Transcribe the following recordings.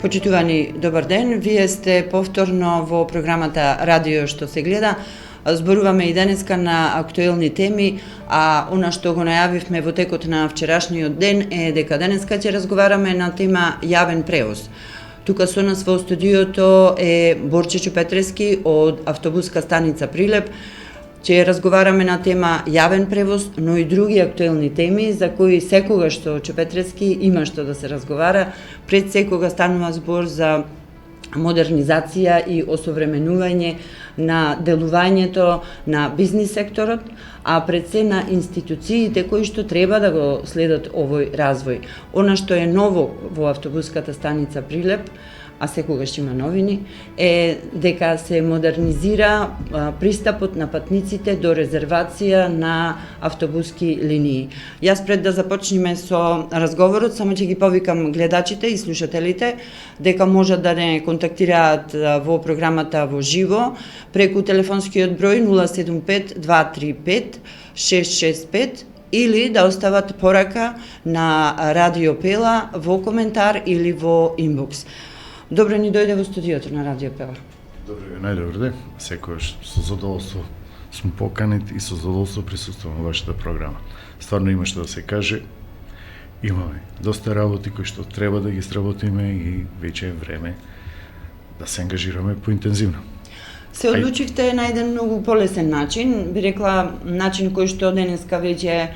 Почитувани, добар ден. Вие сте повторно во програмата Радио што се гледа. Зборуваме и денеска на актуелни теми, а она што го најавивме во текот на вчерашниот ден е дека денеска ќе разговараме на тема јавен превоз. Тука со нас во студиото е Борче Чупетрески од автобуска станица Прилеп. Ќе разговараме на тема јавен превоз, но и други актуелни теми за кои секогаш со Чупетрески има што да се разговара. Пред секога станува збор за модернизација и осовременување на делувањето на бизнис секторот, а пред се на институциите кои што треба да го следат овој развој. Она што е ново во автобуската станица Прилеп, а секогаш има новини, е дека се модернизира пристапот на патниците до резервација на автобуски линии. Јас пред да започнеме со разговорот, само ќе ги повикам гледачите и слушателите дека можат да не контактираат во програмата во живо преку телефонскиот број 075 235 665 или да остават порака на Радио Пела во коментар или во инбокс. Добро ни дојде во студиото на Радио Пела. Добро, најдобро ден. Секојаш со задоволство сум поканет и со задоволство присуствувам во вашата програма. Стварно има што да се каже. Имаме доста работи кои што треба да ги сработиме и веќе е време да се ангажираме поинтензивно. Се одлучивте на еден многу полесен начин, би рекла начин кој што денеска веќе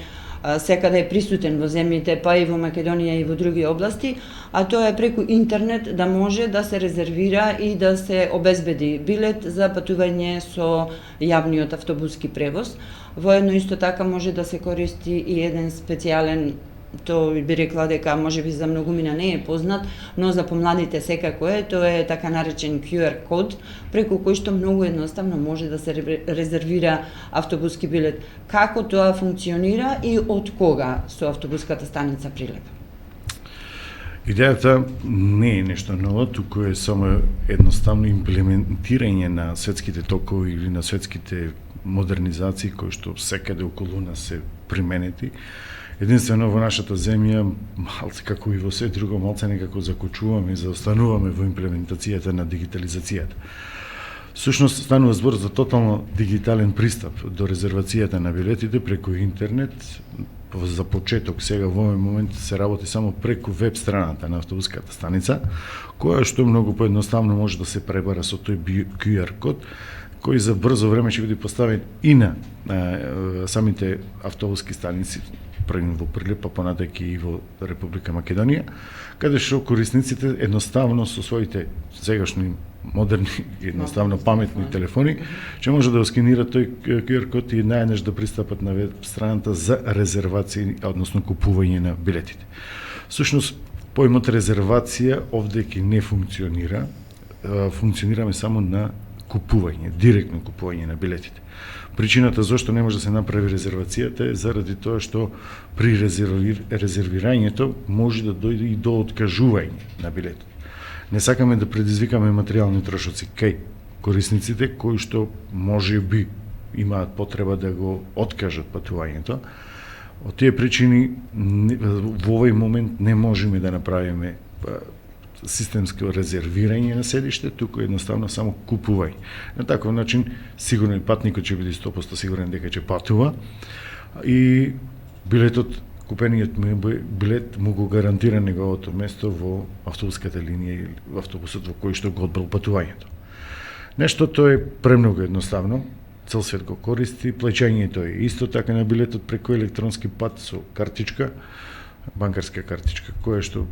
секаде е присутен во земјите, па и во Македонија и во други области, а тоа е преку интернет да може да се резервира и да се обезбеди билет за патување со јавниот автобуски превоз. Воедно исто така може да се користи и еден специјален, тоа би рекла дека можеби за многумина не е познат, но за помладите секако е, тоа е така наречен QR код, преку кој што многу едноставно може да се резервира автобуски билет. Како тоа функционира и од кога со автобуската станица Прилеп? Идејата не е нешто ново, туку е само едноставно имплементирање на светските токови или на светските модернизации кои што секаде околу нас се применети. Единствено во нашата земја, малце како и во свет друго, малце некако закочуваме и заостануваме во имплементацијата на дигитализацијата. Сушност станува збор за тотално дигитален пристап до резервацијата на билетите преку интернет. За почеток сега во овој момент се работи само преку веб страната на автобуската станица, која што многу поедноставно може да се пребара со тој QR код, кој за брзо време ќе биде поставен и на самите автобуски станици, првим во Прилеп, па понатаки и во Република Македонија, каде што корисниците едноставно со своите сегашни модерни, едноставно паметни телефони, ќе може да сканираат тој QR код и најнеш да пристапат на веб страната за резервација, односно купување на билетите. Сушност, поимот резервација овде ќе не функционира, функционираме само на купување, директно купување на билетите. Причината зашто не може да се направи резервацијата е заради тоа што при резервирањето може да дојде и до откажување на билетот. Не сакаме да предизвикаме материјални трошоци кај корисниците кои што може би имаат потреба да го откажат патувањето. Од тие причини во овој момент не можеме да направиме системско резервирање на седиште, туку едноставно само купување. На таков начин сигурно и патникот ќе биде 100% сигурен дека ќе патува и билетот, купениот билет му го гарантира неговото место во автобуската линија или во автобусот во кој што го одбрал патувањето. Нештото е премногу едноставно, цел свет го користи, плаќањето е исто така на билетот преку електронски пат со картичка, банкарска картичка, која што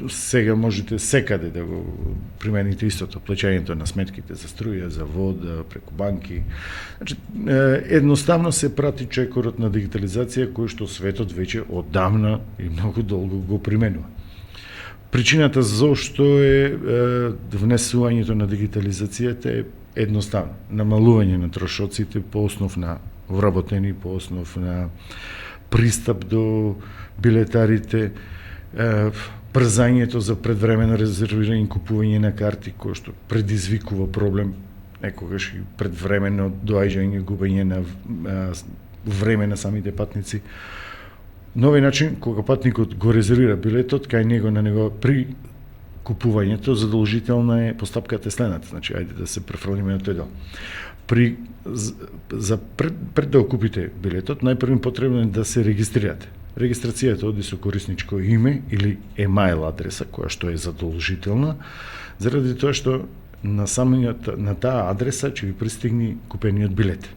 сега можете секаде да го примените истото, плаќањето на сметките за струја, за вода, преку банки. Значи, едноставно се прати чекорот на дигитализација кој што светот веќе одамна и многу долго го применува. Причината зошто е внесувањето на дигитализацијата е едноставно. Намалување на трошоците по основ на вработени, по основ на пристап до билетарите, брзањето за предвремено резервирање и купување на карти, кој што предизвикува проблем, некогаш и предвремено доаѓање, губење на време на самите патници. На овој начин, кога патникот го резервира билетот, кај него на него при купувањето задолжителна е постапката следната, значи ајде да се префрлиме на тој дел. Пред да купите билетот, најпрво потребно е да се регистрирате. Регистрацијата оди со корисничко име или емайл адреса, која што е задолжителна, заради тоа што на таа адреса ќе ви пристигне купениот билет.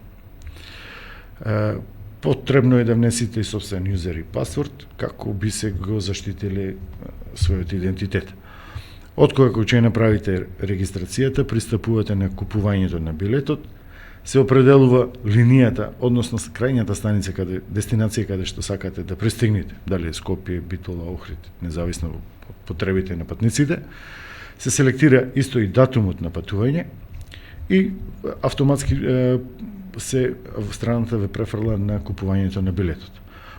Потребно е да внесите и собствен юзер и пасворд, како би се го заштитиле својот идентитет. Откога ќе направите регистрацијата, пристапувате на купувањето на билетот, се определува линијата, односно крајната станица, дестинација каде што сакате да пристигнете, дали е Скопје, Битола, Охрид, независно од потребите на патниците, се селектира исто и датумот на патување и автоматски се страната ве префрла на купувањето на билетот.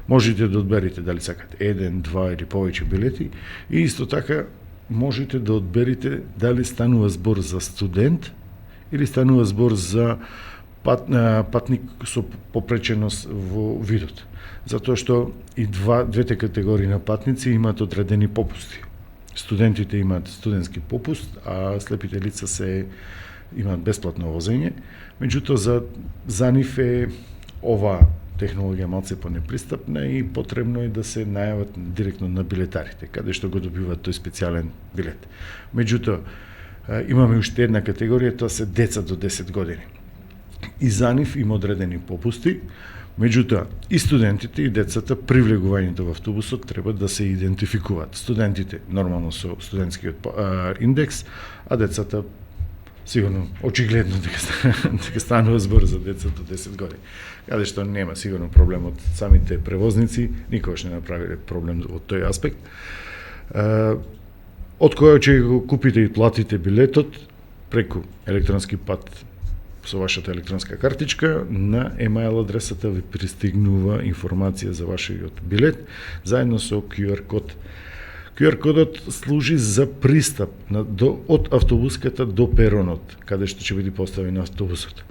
Можете да одберете дали сакате 1, 2 или повеќе билети и исто така можете да одберете дали станува збор за студент или станува збор за патник со попреченост во видот. Затоа што и двете категории на патници имаат одредени попусти. Студентите имаат студентски попуст, а слепите лица имаат бесплатно возење. Меѓутоа за нив е ова технологија малце понепристапна и потребно е да се најават директно на билетарите, каде што го добиваат тој специјален билет. Меѓутоа, имаме уште една категорија, тоа се деца до 10 години. И за нив има одредени попусти, меѓутоа и студентите и децата при влегувањето во автобусот треба да се идентификуваат. Студентите нормално со студентскиот индекс, а децата сигурно, очигледно дека станува збор за деца до 10 години. Каде што нема сигурно проблем од самите превозници, никогаш не направиле проблем од тој аспект. Од која ќе го купите и платите билетот преку електронски пат со вашата електронска картичка, на емайл адресата ви пристигнува информација за вашиот билет, заедно со QR код. QR кодот служи за пристап од автобуската до перонот, каде што ќе биде поставен автобусот.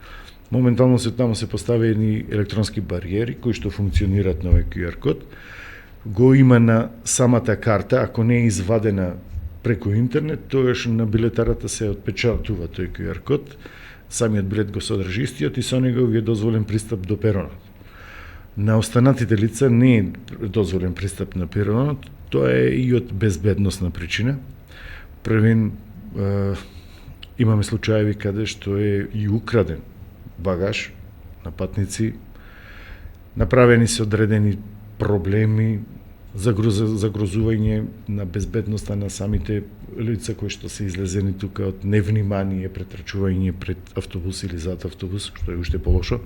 Моментално таму се поставени електронски бариери кои што функционираат на овој QR код. Го има на самата карта, ако не е извадена преку интернет, тоаш на билетарата се отпечатува тој QR код, самиот билет го содржи истиот и со него ви е дозволен пристап до перонот. На останатите лица не е дозволен пристап на перонот, тоа е и од безбедносна причина. Имаме случаеви каде што е и украден багаж на патници, направени се одредени проблеми, загрозување на безбедноста на самите лица кои што се излезени тука од невнимание, претрачување пред автобус или зад автобус, што е уште полошо.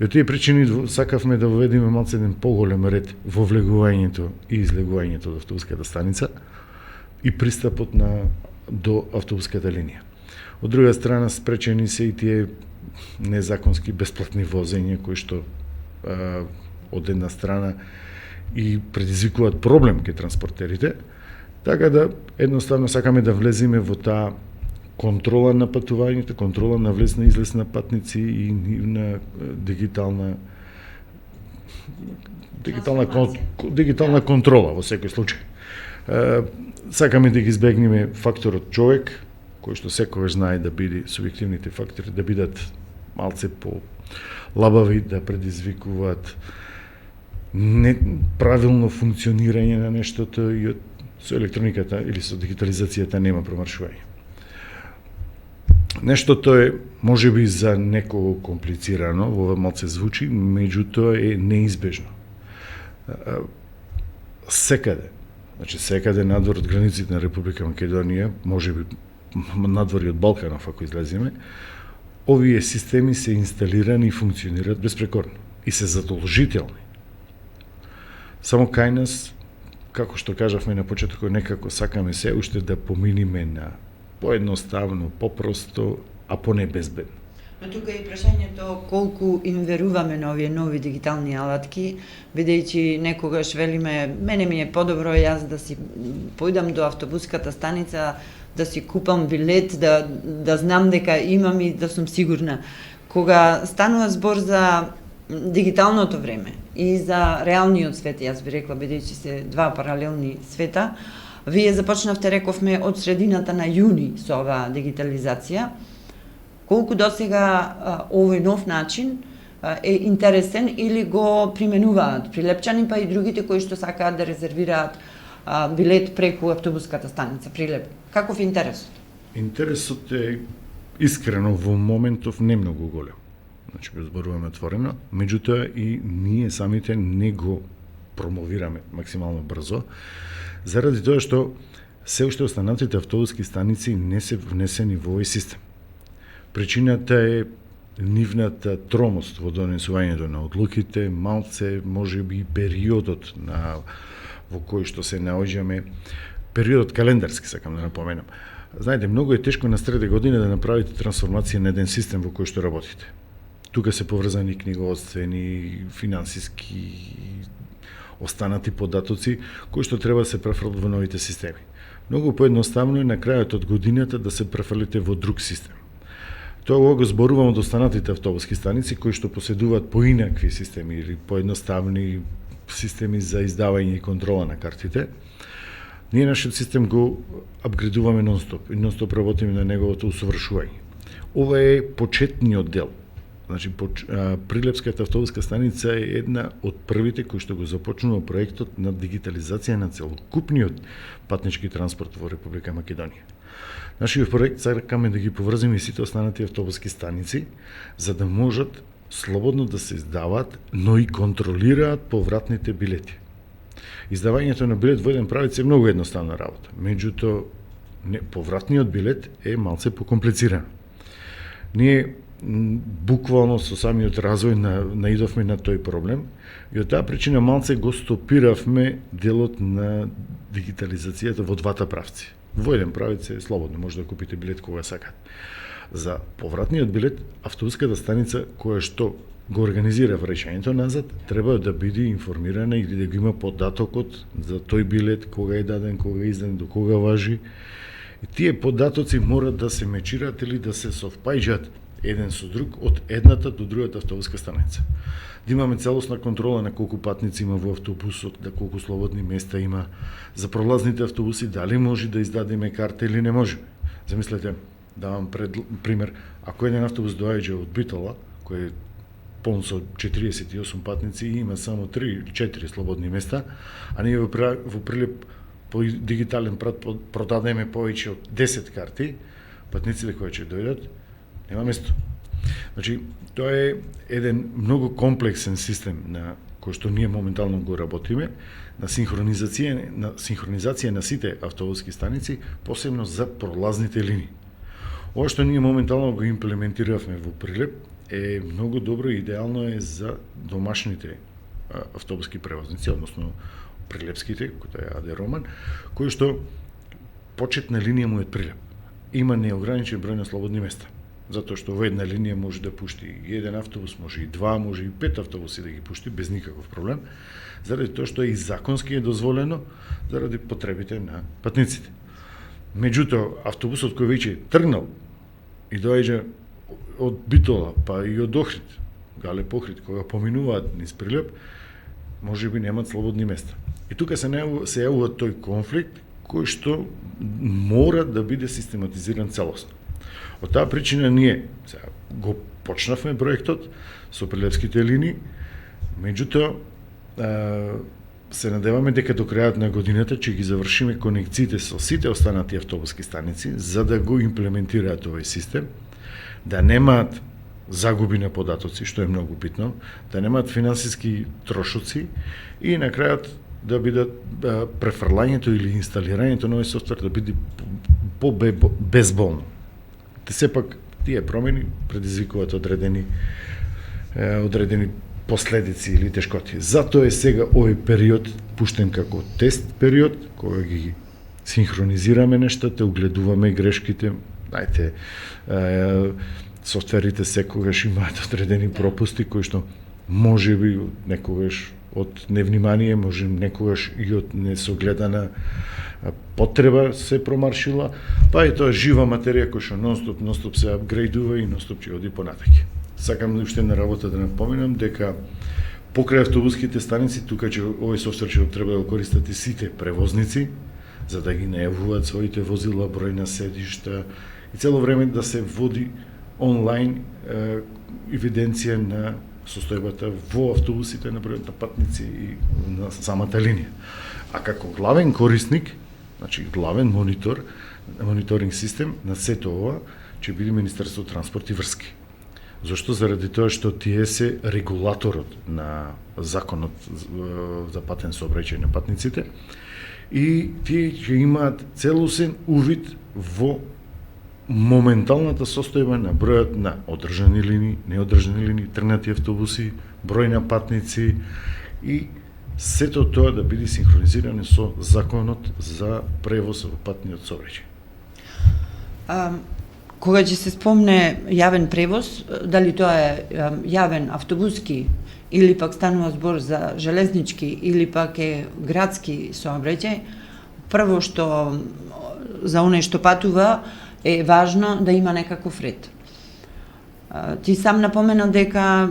И од тие причини сакавме да воведеме малце еден поголем ред во влегувањето и излегувањето од автобуската станица и пристапот до автобуската линија. Од друга страна, спречени се и тие незаконски бесплатни возења кои што од една страна и предизвикуваат проблем кај транспортерите, така да едноставно сакаме да влеземе во таа контрола на патувањето, контрола на влезна и излез на патници и на дигитална контрола во секој случај. Сакаме да ги избегнеме факторот човек, кој што секогаш знае да биде субјективните фактори, да бидат малце по-лабави, да предизвикуваат неправилно функционирање на нештото и со електрониката или со дигитализацијата нема промаршување. Нештото е можеби за некого комплицирано, ова малце звучи, меѓутоа е неизбежно. Секаде надвор од границите на Република Македонија, можеби надвор и од Балканов ако излеземе, овие системи се инсталирани и функционираат безпрекорно и се задолжителни. Само кај нас, како што кажавме на почетокот, некако сакаме се уште да поминиме на поедноставно, попросто, а понебезбедно. Но тука е прашањето колку им веруваме на овие нови дигитални алатки, бидејќи некогаш велиме, мене ми е подобро јас да си појдам до автобуската станица, да си купам билет, да знам дека имам и да сум сигурна. Кога станува збор за дигиталното време и за реалниот свет, јас би рекла, бидејќи се два паралелни света, Вие започнавте, рековме, од средината на јуни со оваа дигитализација. Колку досега овој нов начин е интересен или го применуваат прилепчани, па и другите кои што сакаат да резервираат билет преку автобуската станица Прилеп? Каков е интересот? Интересот е искрено во моментов не многу голем. Значи, го зборуваме отворено, меѓутоа и ние самите не го промовираме максимално брзо, заради тоа што се уште останатите автобуски станици не се внесени во овој систем. Причината е нивната тромост во донесувањето на одлуките, малце, можеби и периодот во кој што се наоѓаме, периодот календарски, сакам да напоменам. Знаете, многу е тешко на среде година да направите трансформација на еден систем во кој што работите. Тука се поврзани книгоодствени, финансиски, останати податоци, кои што треба да се префрлат во новите системи. Многу поедноставно е на крајот од годината да се префрлите во друг систем. Тоа го зборувам од останатите автобуски станици кои што поседуваат поинакви системи или поедноставни системи за издавање и контрола на картите. Ние нашиот систем го апгрейдуваме нон-стоп и нон-стоп работиме на неговото усовршување. Ова е почетниот дел. Значи, Прилепската автобуска станица е една од првите кои што го започнува проектот на дигитализација на целокупниот патнички транспорт во Република Македонија. Нашиот проект сакаме да ги поврзиме сите останати автобуски станици, за да можат слободно да се издаваат, но и контролираат повратните билети. Издавањето на билет во еден правец е многу едноставна работа, меѓутоа повратниот билет е малце покомплицирано. Ние буквално со самиот развој наидовме на тој проблем и од таа причина малце го стопиравме делот на дигитализацијата во двата правци. Во еден правец е слободно, може да купите билет кога сакате. За повратниот билет, автобуската станица која што го организира враќањето назад, треба да биде информирана или да го има податокот за тој билет, кога е даден, кога е издаден, до кога важи. И тие податоци мора да се мечираат или да се совпаѓаат еден со друг од едната до другата автобуска станица. Да имаме целосна контрола на колку патници има во автобусот, да колку слободни места има, за пролазните автобуси дали може да издадеме карта или не може. Замислете, давам пример, ако еден автобус доаѓа од Битола, кој е полн со 48 патници и има само 3 или 4 слободни места, а ние во Прилеп по дигитален прат продадеме повеќе од 10 карти, патниците кои ќе дојдат, нема место. Значи, тоа е еден многу комплексен систем на кој што ние моментално го работиме, на синхронизација на сите автобуски станици, посебно за пролазните линии. Ова што ние моментално го имплементиравме во Прилеп е многу добро и идеално е за домашните автобуски превозници, односно прилепските, кој е АД Роман, кој што почетна линија му е Прилеп. Има неограничен број на слободни места, затоа што во една линија може да пушти еден автобус, може и два, може и 5 автобуси да ги пушти без никаков проблем, заради тоа што и законски е дозволено заради потребите на патниците. Меѓутоа, автобусот кој веќе тргнал и доаѓа од Битола, па и од Охрид, Галеп Охрид, кога поминуваат низ Прилеп, може би немат слободни места. И тука се јавува тој конфликт кој што мора да биде систематизиран целосно. Од таа причина ние го почнавме проектот со прилепските линии, меѓутоа се надеваме дека до крајот на годината ќе ги завршиме конекциите со сите останати автобуски станици за да го имплементираат овој систем, да немаат загуби на податоци, што е многу битно, да немаат финансиски трошоци и на крајот да бидат префрлањето или инсталирањето на овој софтвер да биде безболно. Сепак тие промени предизвикуваат одредени последици или тешкоти. Затоа е сега овој период пуштен како тест период, кога ги синхронизираме нештата, угледуваме грешките, знаете, софтверите секогаш имаат одредени пропусти кои што може би некогаш од невнимание, може некогаш и од несогледана потреба се промаршила, па и тоа жива материја која што нон-стоп се апгрейдува и нон-стоп ќе оди понатаќе. Сакам уште една работа да напоменам дека покрај автобуските станици тука ќе овој софтвер ќе треба да го користат и сите превозници, за да ги најавуваат своите возила, број на седишта и цело време да се води онлайн евиденција на состојбата во автобусите, на бројот на патници и на самата линија. А како главен корисник, значи главен мониторинг систем на сето ова, ќе биде Министерство транспорт и врски. Зошто? Заради тоа што тие се регулаторот на законот за патен сообраќај на патниците и тие ќе имаат целосен увид во моменталната состојба на бројот на одржани линии, неодржани линии, тргнати автобуси, број на патници и сето тоа да биде синхронизирано со законот за превоз во патниот сообраќај. Кога ќе се спомне јавен превоз, дали тоа е јавен автобуски или пак станува збор за железнички или пак е градски сообраќај, прво што за оној што патува е важно да има некаков ред. Ти сам напомена дека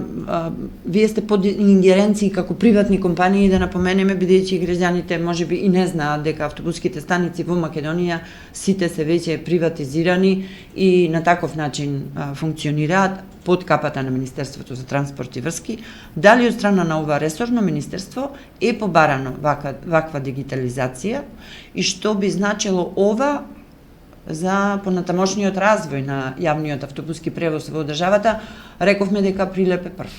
вие сте под ингеренции како приватни компании, да напоменеме, бидејќи граѓаните можеби и не знаат дека автобуските станици во Македонија сите се веќе приватизирани и на таков начин функционираат под капата на Министерството за транспорт и врски. Дали од страна на ова ресорно министерство е побарано ваква дигитализација и што би значило ова за понатамошниот развој на јавниот автобуски превоз во државата? Рековме дека Прилеп е прв.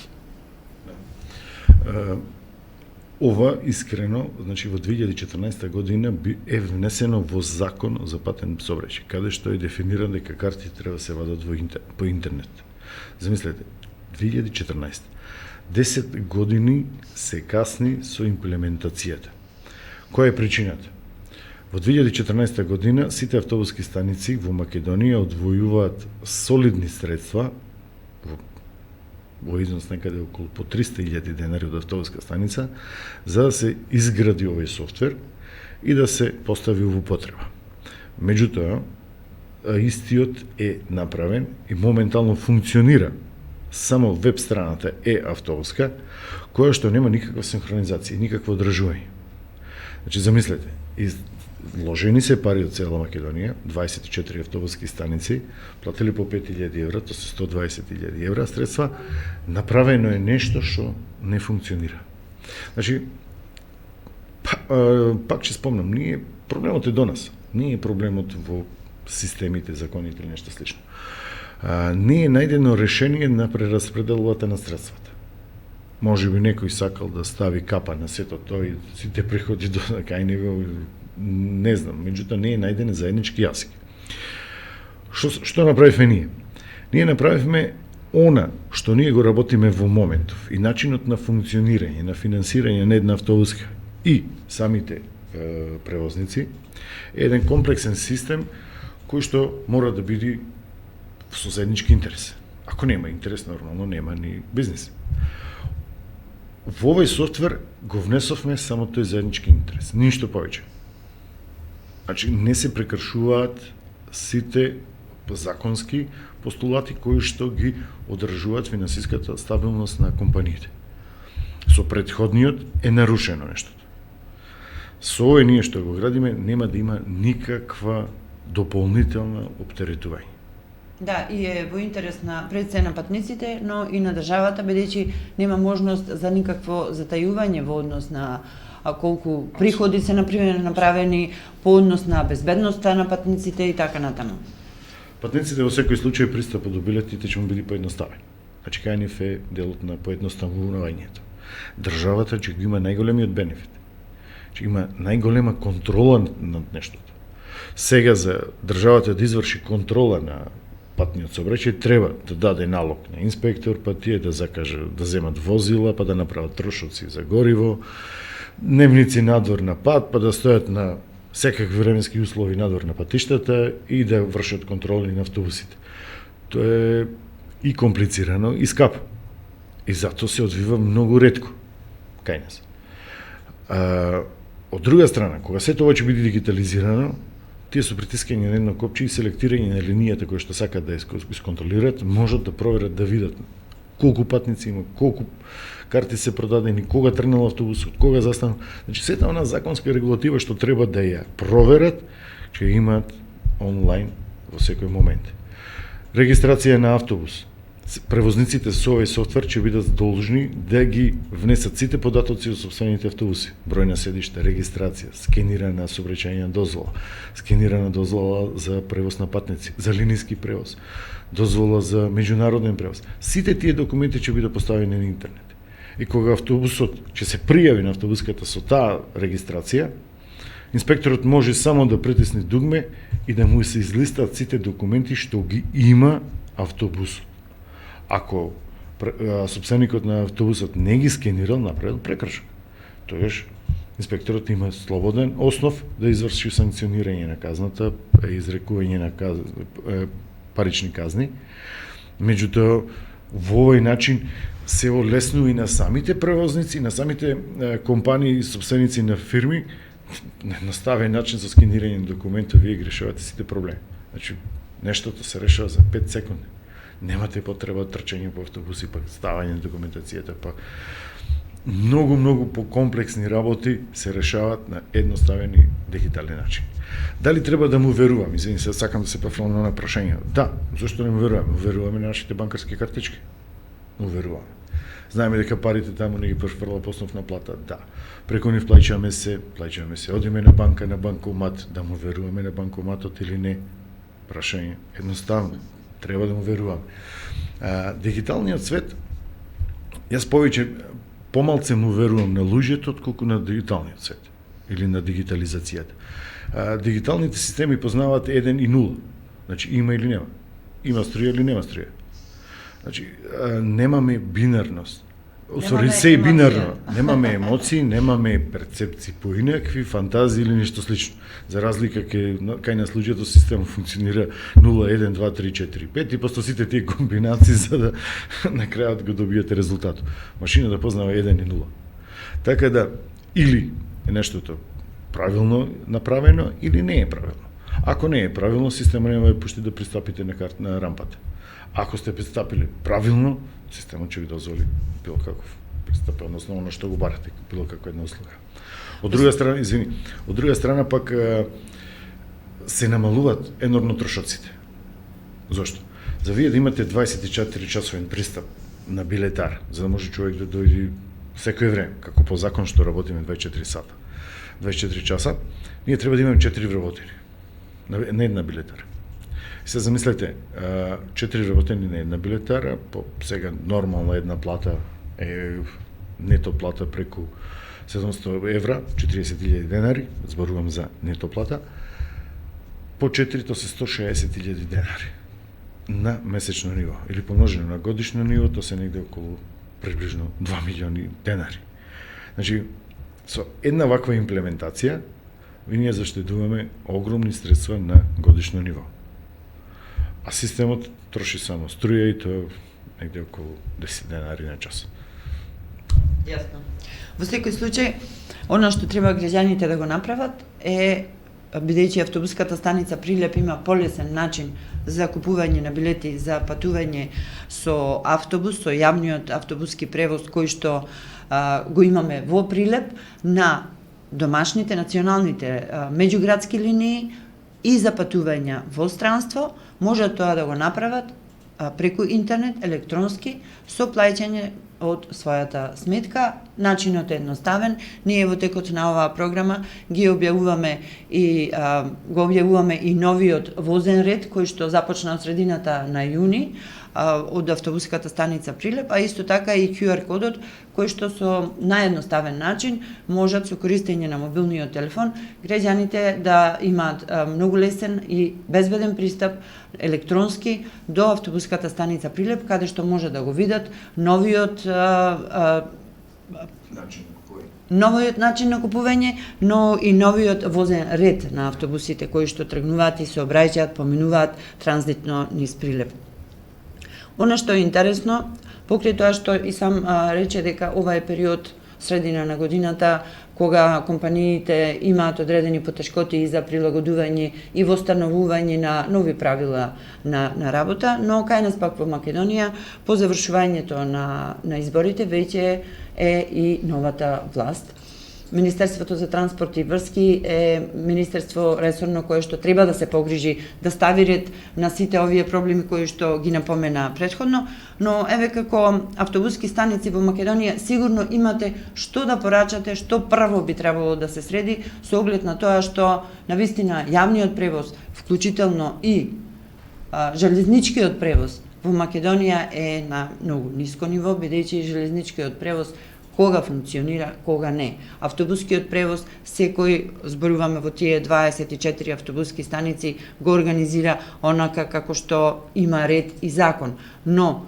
Ова искрено, значи во 2014 година е внесено во закон за патен сообраќај, каде што е дефинирано дека карти треба да се вадат по интернет. Замислете, 2014. 10 години се касни со имплементацијата. Која е причината? Во 2014 година сите автобуски станици во Македонија одвојуваат солидни средства во износ некаде околу по 300.000 денари од автобуска станица за да се изгради овој софтвер и да се постави во употреба. Меѓутоа, истиот е направен и моментално функционира само веб страната е автобуска, која што нема никаква синхронизација, никакво одржување. Значи, замислете, вложени се пари од цела Македонија, 24 автобуски станици, платили по 5.000 евра, то се 120.000 евра средства, направено е нешто што не функционира. Значи, пак ќе спомнам, проблемот е до нас, не е проблемот во системите, законите или нешто слично. Не е најдено решение на прераспределувата на средствата. Може би некој сакал да стави капа на сето тоа и сите приходи до кај него, не знам, меѓутоа не е најден заеднички јазик. Што направивме ние? Ние направивме она што ние го работиме во моментов и начинот на функционирање, на финансирање на една автобуска и самите превозници е еден комплексен систем кој што мора да биде со заеднички интерес. Ако нема интерес, нормално нема ни бизнис. Во овој софтвер го внесовме само тој заеднички интерес, ништо повеќе. Значи, не се прекршуваат сите законски постулати кои што ги одржуваат финансиската стабилност на компаниите. Со претходниот е нарушено нештото. Со овој ние што го градиме нема да има никаква дополнителна оптеретување. Да, и е во интерес на пред се на патниците, но и на државата, бидејќи нема можност за никакво затајување во однос на колку приходи се направени, по однос на безбедноста на патниците и така натаму. Патниците во секој случај пристапот до билетите ќе му биде поедноставен. Значи, кај нив е делот на поедноставувањето. Државата ќе го има најголемиот бенефит. Ќе има најголема контрола над нештото. Сега за државата да изврши контрола на патниот сообраќај треба да даде налог на инспектор, па тие да закаже да земат возила, па да направат трошоци за гориво, дневници надвор на пат, па да стојат на секакви временски услови надвор на патиштата и да вршат контроли на автобусите. Тоа е и комплицирано и скапо. И затоа се одвива многу ретко кај нас. Од друга страна, кога сето ова ќе биде дигитализирано, тие со притискање на едно копче и селектирање на линијата која што сакат да исконтролираат, можат да проверат да видат колку патници има, колку карти се продадени, кога тргнал автобусот, кога застанал. Значи сета она законска регулатива што треба да ја проверат, ќе имаат онлайн во секој момент. Регистрација на автобус. Превозниците со овој софтвер ќе бидат должни да ги внесат сите податоци од сопствените автобуси. Број на седиште, регистрација, скенирана сообраќајна дозвола, скенирана дозвола за превоз на патници, за линиски превоз, дозвола за меѓународен превоз. Сите тие документи ќе бидат поставени на интернет. И кога автобусот ќе се пријави на автобуската со таа регистрација, инспекторот може само да притисне дугме и да му се излистат сите документи што ги има автобусот. Ако сопственикот на автобусот не ги скенирал, направил прекршок. Тоеш, инспекторот има слободен основ да изврши санкционирање на казната, изрекување на парични казни. Меѓутоа, во овој начин се олеснува и на самите превозници, на самите компании и сопственици на фирми, на едноставен начин за скенирање на документов вие ги решавате сите проблеми. Значи, нештото се решава за 5 секунди. Немате потреба трчање по автобуси, па ставање на документацијата, па многу покомплексни работи се решаваат на едноставен и дигитален начин. Дали треба да му верувам? Извини се, сакам да се префрлам на прашање. Да, зашто не му веруваме? Веруваме на нашите банкарски картички. Му веруваме. Знаеме дека парите таму не ги префрла по основна плата. Да. Преку нив плаќаме се. Одиме на банка, на банкомат, да му веруваме на банкоматот или не? Прашање едноставно. Треба да му веруваме. Дигиталниот свет, јас помалце му верувам на луѓето отколку на дигиталниот свет или на дигитализацијата. Дигиталните системи познаваат 1 и 0. Значи има или нема. Има струја или нема струја. Значи немаме бинарност. Усвари се и бинарно. Немаме емоции, немаме перцепции поинакви, фантазии или нешто слично. За разлика кај нас луѓето системот функционира 0, 1, 2, 3, 4, 5 и просто сите тие комбинации за да на крајот го добиете резултатот. Машина да познава 1 и 0. Така да или е нештото правилно направено или не е правилно. Ако не е правилно, системот нема да пушти да пристапите на рампата. Ако сте пристапили правилно, системот ќе ви дозволи било каков пристап, односно оно што го барате, било каква една услуга. Од друга страна пак се намалуваат енормно трошоците. Зошто? За вие да имате 24 часовен пристап на билетар, за да може човек да дојде секој време, како по закон што работиме 24 сата, 24 часа, ние треба да имаме 4 вработени на една билетара. Се замислете, 4 вработени на една билетара, по сега нормална една плата е нето плата преку 700 евра, 40.000 денари, зборувам за нето плата, по 4 то се 160.000 денари на месечно ниво, или помножено на годишно ниво, то се негде околу приближно 2 милиони денари. Значи, со една ваква имплементација, ние заштедуваме огромни средства на годишно ниво. А системот троши само струја и тоа негде околу 10 денари на час. Јасно. Во секој случај, она што треба граѓаните да го направат е, бидејќи автобуската станица Прилеп има полесен начин за купување на билети за патување со автобус, со јавниот автобуски превоз кој што го имаме во Прилеп, на домашните, националните меѓуградски линии и за патувања во странство, може тоа да го направат преку интернет, електронски, со плаќање од својата сметка. Начинот е едноставен. Ние во текот на оваа програма го објавуваме и новиот возен ред кој што започна од средината на јуни од автобуската станица Прилеп, а исто така и QR кодот кој што со наједноставен начин можат со користење на мобилниот телефон граѓаните да имаат многу лесен и безбеден пристап електронски до автобуската станица Прилеп, каде што може да го видат новиот начин на купување, но и новиот возен ред на автобусите кои што тргнуваат и се обраќаат, поминуваат транзитно низ Прилеп. Она што е интересно, покрај тоа што и сам рече дека ова е период средина на годината кога компаниите имаат одредени потешкоти и за прилагодување и востановување на нови правила на работа, но кај нас пак во Македонија, по завршувањето на изборите, веќе е и новата власт. Министерството за транспорт и врски е министерство ресорно кое што треба да се погрижи да стави ред на сите овие проблеми кои што ги напомена претходно, но еве како автобуски станици во Македонија сигурно имате што да порачате, што прво би требало да се среди со оглед на тоа што навистина јавниот превоз, вклучително и железничкиот превоз во Македонија е на многу ниско ниво, бидејќи железничкиот превоз кога функционира, кога не. Автобускиот превоз, секој, зборуваме во тие 24 автобуски станици, го организира онака како што има ред и закон. Но,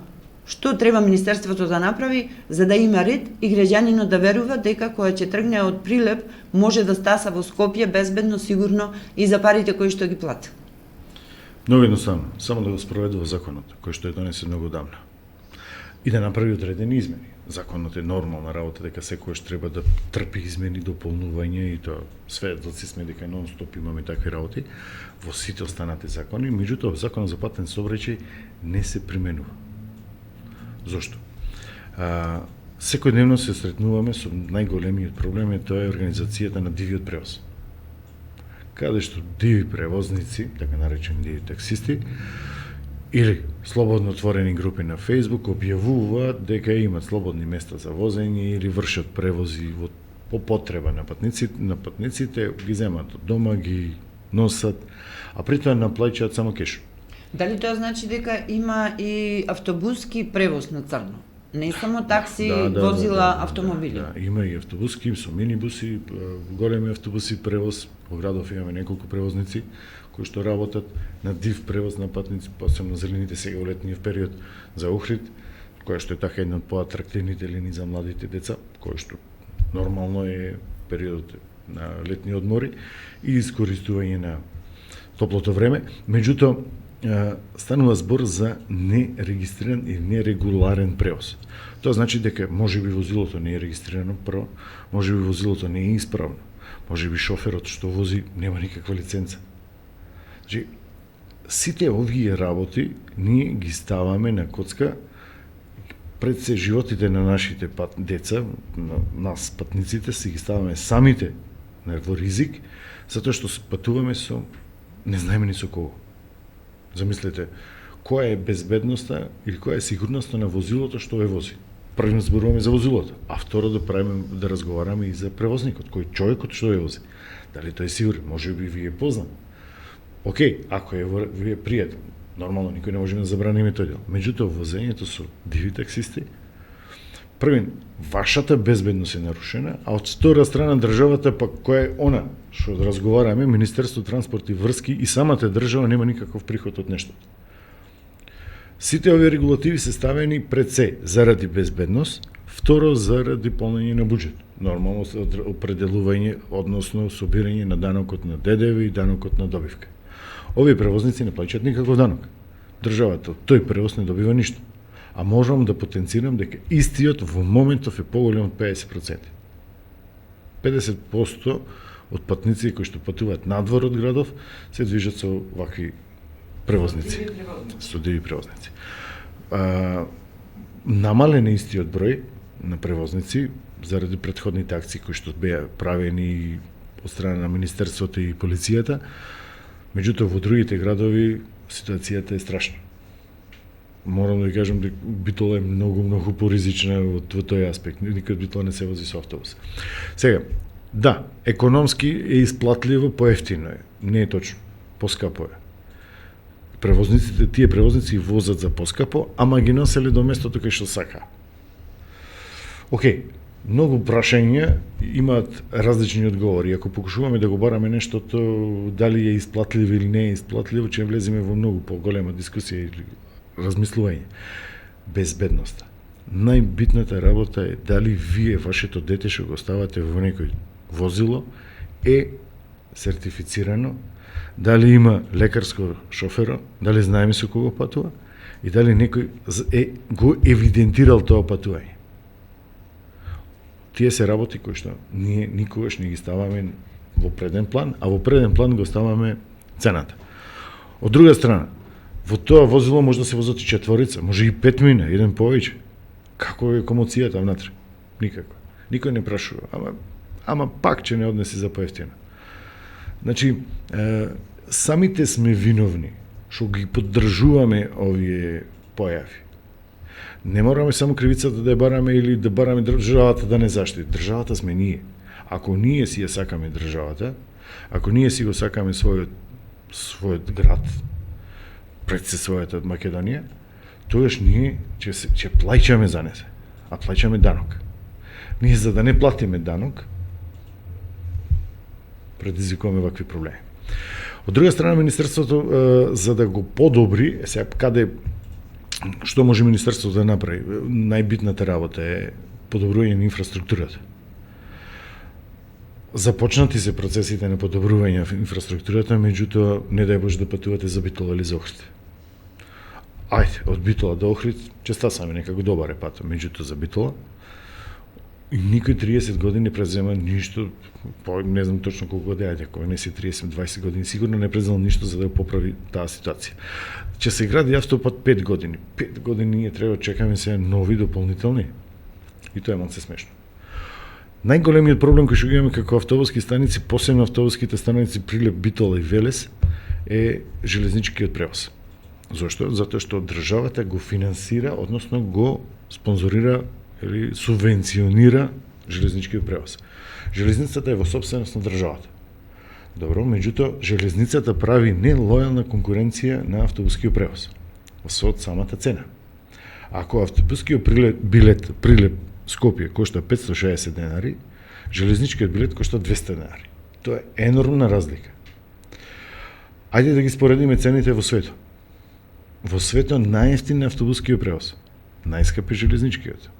што треба Министерството да направи за да има ред и граѓанинот да верува дека кога ќе тргне од Прилеп може да стаса во Скопје безбедно, сигурно и за парите кои што ги плати? Многу едноставно, само да го спроведува законот, кој што е донесен многу давно. И да направи одредени измени. Законот е нормална работа дека секојаш треба да трпи измени, дополнување и тоа сведоци сме дека нон-стоп имаме такви работи во сите останати закони, меѓутоа законот за патен сообраќај не се применува. Зошто? Секојдневно се сретнуваме со најголемиот проблем, тоа е организацијата на дивиот превоз. Каде што диви превозници, така наречени диви таксисти, или слободно отворени групи на Facebook објавуваат дека имат слободни места за возење или вршат превози по потреба на патниците, ги земат од дома, ги носат, а при тоа наплаќаат само кеш. Дали тоа значи дека има и автобуски превоз на црно? Не само такси, возила, автомобили? Да, има и автобуски, со минибуси, големи автобуси превоз. Во градов имаме неколку превозници кои што работат на див превоз на патници, посебно за линиите сега во летниот период за Охрид, која што е така една од поатрактивните линии за младите деца, која што нормално е периодот на летни одмори и искористување на топлото време. Меѓутоа, станува збор за нерегистриран и нерегуларен превоз. Тоа значи дека можеби возилото не е регистрирано прво, можеби возилото не е исправно, можеби шоферот што вози нема никаква лиценца. Значи, сите овие работи ние ги ставаме на коцка пред се животите на нашите деца, на нас патниците, си ги ставаме самите во ризик, затоа што патуваме со не знаеме ни со кого. Замислете, која е безбедноста или која е сигурноста на возилото што ве вози. Прво зборуваме за возилото, а второ да разговараме и за превозникот, кој човекот што ве вози. Дали тој е сигурен, може би ви е познат. Океј, ако ви е пријател, нормално никој не може да забрани тој дел. Меѓутоа, возењето со диви таксисти, првен, вашата безбедност е нарушена, а од втора страна државата пак која е она што разговараме, Министерство транспорт и врски и самата држава нема никаков приход од нешто. Сите овие регулативи се ставени пред се заради безбедност, второ заради полнење на буџет. Нормално определување, односно собирање на данокот на ДДВ и данокот на добивка. Овие превозници не плаќаат никаков данок. Државата од тој превоз не добива ништо. А можам да потенцирам дека истиот во моментов е поголем од 50%. 50% од патници кои што патуваат надвор од градов се движат со вакви превозници. Со диви превозници. Намален е истиот број на превозници заради претходните акции кои што беа правени од страна на Министерството и полицијата. Меѓутоа, во другите градови ситуацијата е страшна. Морам да ви кажам дека Битола е многу поризична во тој аспект. Никад Битола не се вози со автобус. Сега, да, економски е исплатливо, поевтино е. Не е точно. Поскапо е. Тие превозници возат за поскапо, ама ги носеле до местото кај што сака. Океј, многу прашања имаат различни одговори. Ако покушуваме да го бараме нештото, дали е исплатливо или не е исплатливо, ќе влеземе во многу поголема дискусија или размислување. Безбедноста. Најбитната работа е дали вие, вашето дете, што го ставате во некој возило, е сертифицирано, дали има лекарско шоферо, дали знаеме со кого патува и дали некој го евидентирал тоа патување. тие се работи кои што ние никогаш не ги ставаме во преден план, а во преден план го ставаме цената. Од друга страна, во тоа возило може да се возат и четворица, може и 5 мина, еден повеќе. Како е комоцијата внатре? Никако. Никој не прашува, ама пак ќе не однеси за поевтино. Значи, самите сме виновни што ги поддржуваме овие појави. Не мораме само кривицата да ја бараме или да бараме државата да не заштити. Државата сме ние. Ако ние си ја сакаме државата, ако ние си го сакаме својот град, пред се својата Македонија, тогаш ние ќе плаќаме за незе, а плаќаме данок. Ние за да не платиме данок, предизвикуваме вакви проблеми. Од друга страна, Министерството, за да го подобри, сега каде, што може Министерството да направи? Најбитната работа е подобрување на инфраструктурата. Започнати се процесите на подобрување на инфраструктурата, меѓутоа, не дај Боже да патувате за Битола или за Охрид. Ајде, од Битола до Охрид, честа сами некако добар е патот, меѓутоа за Битола, и никој 30 години не презема ништо, не знам точно колку години, ако не си 30-20 години, сигурно не презема ништо за да поправи таа ситуација. Ќе се гради автопат 5 години. 5 години ние треба чекаме сега нови дополнителни. И тоа е малце смешно. Најголемиот проблем кој што го имаме како автобуски станици, посебно автобуските станици Прилеп, Битола и Велес, е железничкиот превоз. Зошто? Затоа што државата го финансира, односно го спонзорира или субвенционира железничкиот превоз. Железницата е во сопственост на државата. Добро, меѓутоа, железницата прави нелојална конкуренција на автобускиот превоз со самата цена. Ако автобускиот билет Прилеп Скопје кошта 560 денари, железничкиот билет кошта 200 денари. Тоа е енормна разлика. Ајде да ги споредиме цените во светот. Во светот најевтин е автобускиот превоз, најскап е железничкиот.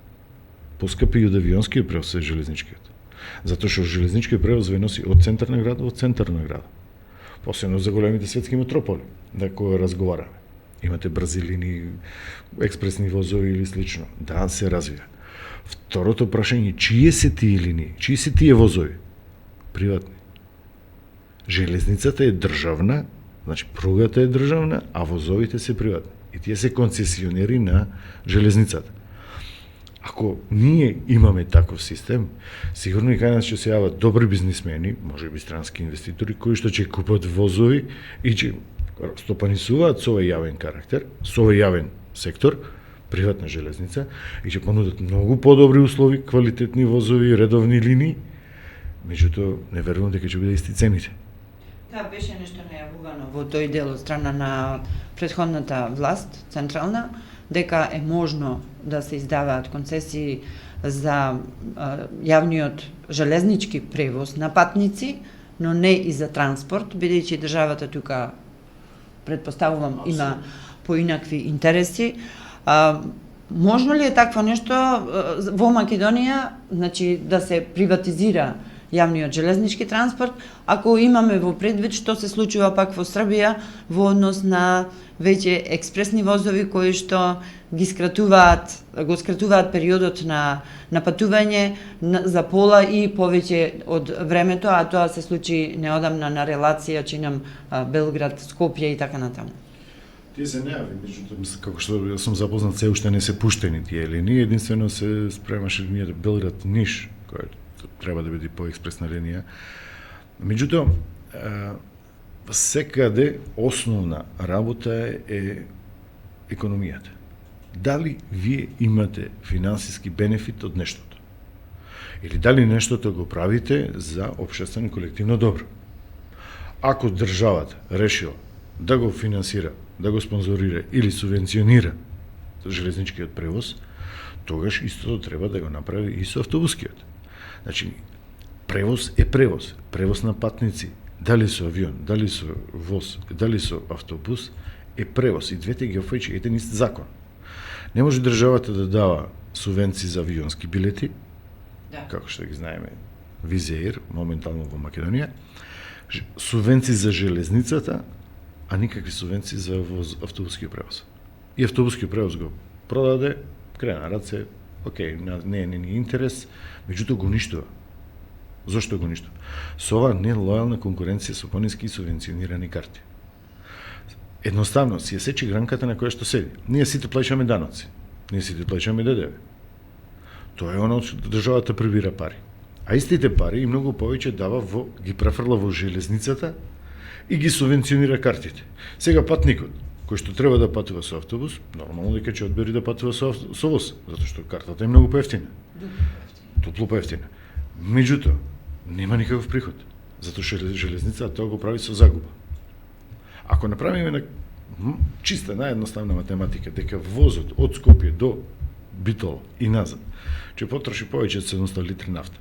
Поскап и од авионскиот превоз е железничкиот. Затоа што железничкиот превоз ве носи од центар на градот во центар на градот. Посебно за големите светски метрополи, да кога разговараме. Имате брзилини, експресни возови или слично. Да, се развија. Второто прашање, чие се тие линии? Чии се тие возови? Приватни. Железницата е државна, значи пругата е државна, а возовите се приватни. И тие се концесионери на железницата. Ако ние имаме таков систем, сигурно и кај нас ќе се јават добри бизнисмени, може би странски инвеститори, кои што ќе купат возови и ќе стопанисуваат со овој јавен карактер, со овој јавен сектор, приватна железница, и ќе понудат многу подобри услови, квалитетни возови, редовни линии, меѓутоа не верувам дека ќе биде исти цените. Тоа беше нешто најавувано во тој дел од страна на претходната власт, централна, дека е можно да се издаваат концесии за јавниот железнички превоз на патници, но не и за транспорт, бидејќи државата тука, предпоставувам, има поинакви интереси. Можно ли е такво нешто во Македонија, значи да се приватизира јавниот железнички транспорт, ако имаме во предвид што се случува пак во Србија во однос на веќе експресни возови кои што го скратуваат периодот на патување за пола и повеќе од времето, а тоа се случи неодамна на релација чинам Белград, Скопје и така натаму. Тие се нејави, меѓутоа, како што јас сум запознат, се уште не се пуштени тие линии, единствено се спремаше линијата Белград-Ниш, која треба да биде поекспресна линија. Меѓутоа, секаде основна работа е економијата. Дали вие имате финансиски бенефит од нештото? Или дали нештото го правите за општествено колективно добро? Ако државата решила да го финансира, да го спонзорира или субвенционира железничкиот превоз, тогаш истото треба да го направи и со автобускиот. Значи, превоз е превоз, превоз на патници, дали со авион, дали со воз, дали со автобус, е превоз и двете ги офаќа еден ист закон. Не може државата да дава субвенции за авионски билети, како што ги знаеме Визеир, моментално во Македонија, субвенции за железницата, а никакви субвенции за автобускиот превоз. И автобускиот превоз го продаде, крена раце, окей, не е ни интерес, меѓутоа го уништува. Зошто го уништува? Со ова нелојална конкуренција со пониски субвенционирани карти. Едноставно си ја сече гранката на која што седи. Ние сите плаќаме даноци. Ние сите плаќаме ДДВ. Тоа е оно што државата прибира пари. А истите пари и многу повеќе дава ги префрла во железницата и ги субвенционира картите. Сега патникот кој што треба да патува со автобус, нормално дека ќе одбери да патува со воз, затоа што картата е многу поевтина. Дупло поевтина. Меѓутоа, нема никаков приход, затоа што железницата тоа го прави со загуба. Ако направиме на чиста наједноставна математика дека возот од Скопје до Битола и назад ќе потроши повеќе од 700 литри нафта,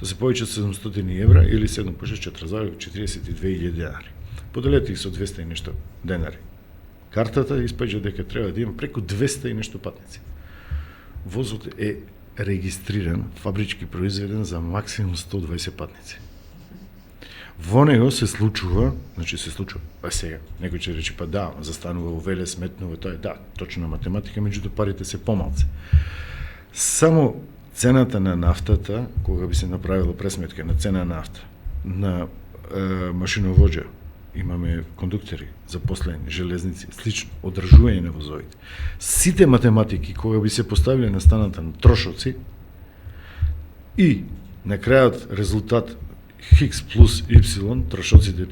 тоа се повеќе од 700 евра или 7 по 6 42.000 денари. Поделете их со 200 и нешто денари. Картата испаѓа дека треба да има преку 200 и нешто патници. Возот е регистриран, фабрички произведен за максимум 120 патници. Во него се случува, сега, некој ќе рече, па да, застанува во Велес, сметнува, тоа е да, точна математика, меѓутоа парите се помалци. Само цената на нафтата, кога би се направила пресметка на цена на нафта, на машиновоđа, имаме кондуктори, запослени, железници, слично, одржување на возовите. Сите математики, кога би се поставиле на станата на трошоци и на крајот резултат Хикс плюс Y, трошоците,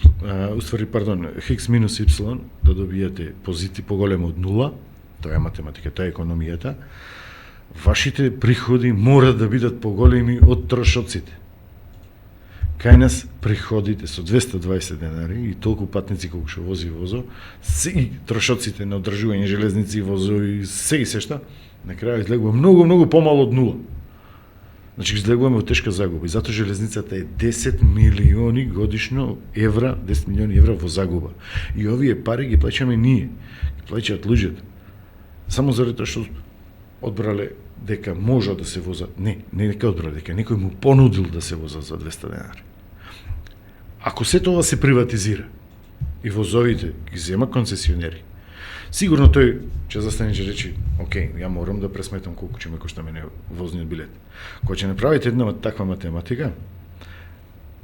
Хикс минус Y, да добијате позитив поголемо од нула, тоа е математика, тоа е економијата, вашите приходи мора да бидат поголеми од трошоците. Кај нас приходите со 220 денари и толку патници колку што вози возо, и трошоците на одржување железници, возови, се што, на крај излегува многу помало од нула. Значи излегуваме во тешка загуба и затоа железницата е 10 милиони годишно евра, 10 милиони евра во загуба. И овие пари ги плаќаме ние, ги плаќаат луѓето. Само заради тоа што одбрале дека може да се возат. Не дека одбрале, дека некој му понудил да се возат за 200 денари. Ако се тоа се приватизира и возовите ги зема концесионери, сигурно тој ќе застане и ќе рече, окей, ја морам да пресметам колку ќе ме кошта мене возниот билет. Кога ќе направите една таква математика,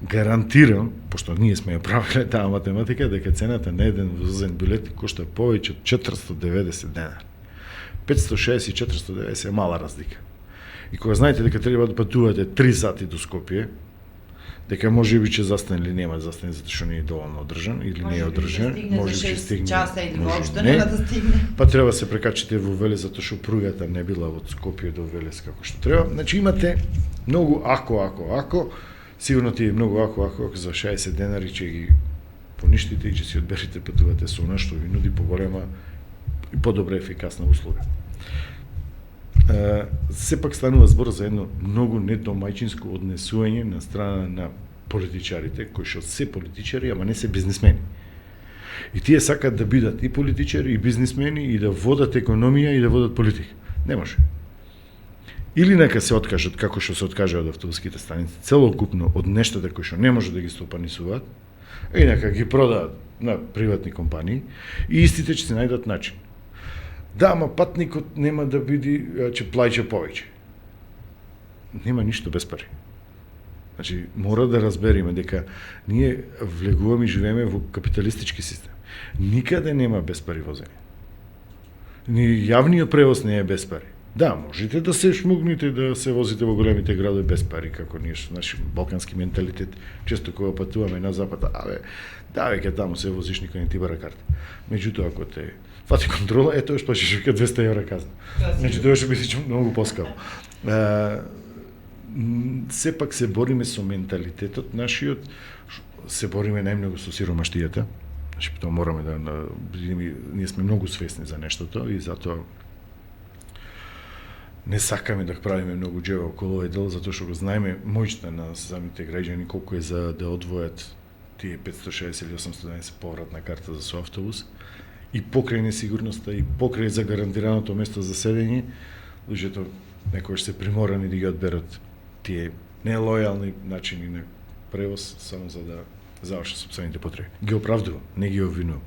гарантирам, пошто ние сме ја правиле таа математика, дека цената на еден возен билет кошта повеќе од 490 денари. 560 и 490 е мала разлика. И кога знаете дека треба да патувате 3 сати до Скопје, дека може би ќе застане или нема да застане затоа што не е доволно одржан или не е одржан, може би ќе стигне часа или воопшто нема да стигне. Па треба се прекачите во Велес затоа што пругата не била од Скопје до Велес како што треба. Значи имате многу ако, сигурно ти е многу ако за 60 денари ќе ги поништите и ќе си одберете патувате со она што ви нуди поголема и подобра ефикасна услуга. Сепак станува збор за едно многу недомајчинско однесување на страна на политичарите, кои што се политичари, ама не се бизнисмени. И тие сакаат да бидат и политичари, и бизнисмени, и да водат економија, и да водат политика. Не може. Или нека се откажат, како што се откажа од автобуските станици, целокупно од нештата кои што не може да ги стопанисуваат, и нека ги продаат на приватни компании, и истите ќе се најдат начин. Да, ама патникот нема да биде, ќе плаќа повеќе. Нема ништо без пари. Значи, мора да разбереме дека ние влегуваме и живееме во капиталистички систем. Никаде нема без пари возење. Ни јавниот превоз не е без пари. Да, можете да се шмугнете да се возите во големите градови без пари, како ние што наши балкански менталитет, често кога патуваме на запад, да, веќе таму се возиш, никој не ти бара карта. Меѓутоа, ако те фати контрола, тоа што платиш вика 200 евра казна. Значи, тоа ќе биде многу поскапо. Сепак се бориме со менталитетот нашиот, се бориме најмногу со сиромаштијата. Значи, тоа мораме да ние сме многу свесни за нештото и затоа не сакаме да правиме многу џева околу овој дел, затоа што го знаеме моќта на самите граѓани колку е за да одвојат тие 560 или 811 повратна карта за со автобус и покрај несигурноста и покрај за гарантираното место за седење, луѓето некогаш се приморани да ги одберат тие нелојални начини на превоз само за да завршат сопствените потреби. Ги оправдува, не ги обвинува.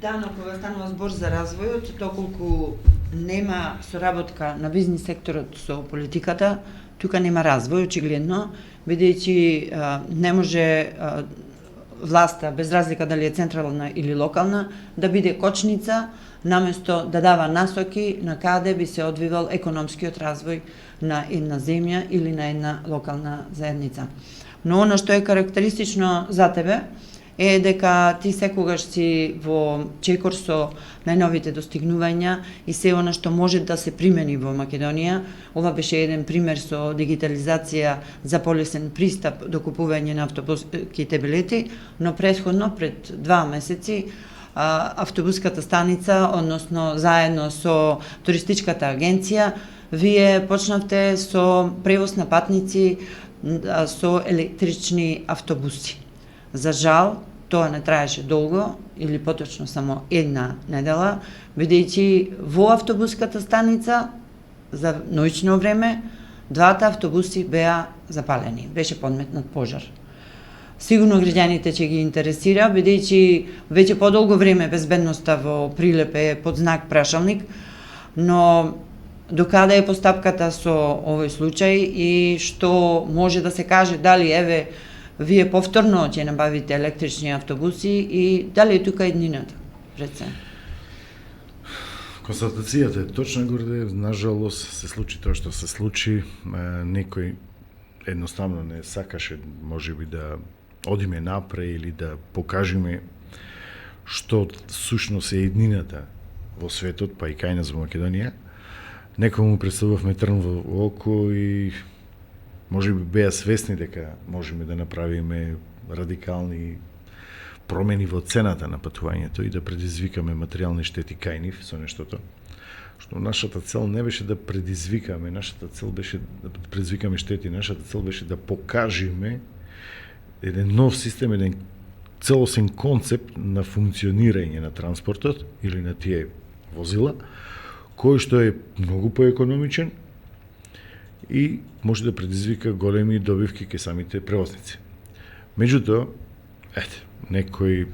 Да, но кога станува збор за развојот, доколку нема соработка на бизнис секторот со политиката, тука нема развој, очигледно, бидејќи не може власта, без разлика дали е централна или локална, да биде кочница, наместо да дава насоки на каде би се одвивал економскиот развој на една земја или на една локална заедница. Но она што е карактеристично за тебе е дека ти секогаш си во чекор со најновите достигнувања и се она што може да се примени во Македонија. Ова беше еден пример со дигитализација за полесен пристап до купување на автобуските билети, но претходно пред 2 месеци автобуската станица, односно заедно со туристичката агенција, вие почнавте со превоз на патници со електрични автобуси. За жал, тоа не траеше долго, или поточно само една недела, бидејќи во автобуската станица за ноќно време 2 автобуси беа запалени, беше подметнат пожар. Сигурно граѓаните ќе ги интересира, бидејќи веќе подолго време безбедноста во Прилеп е под знак прашалник, но докаде е постапката со овој случај и што може да се каже дали еве вие повторно ќе набавите електрични автобуси и дали е тука еднината пред се? Констатацијата е точна, Горде, нажалост се случи тоа што се случи. Некој едноставно не сакаше можеби да одиме напре или да покажеме што сушност е еднината во светот, па и кај нас во Македонија. Некој му представувавме трн во око и можеби беа свесни дека можеме да направиме радикални промени во цената на патувањето и да предизвикаме материјални штети кај нив со нештото. Што нашата цел не беше да предизвикаме, нашата цел беше да предизвикаме штети, нашата цел беше да покажеме еден нов систем, еден целосен концепт на функционирање на транспортот или на тие возила, кој што е многу поекономичен и може да предизвика големи добивки кај самите превозници. Меѓутоа, некои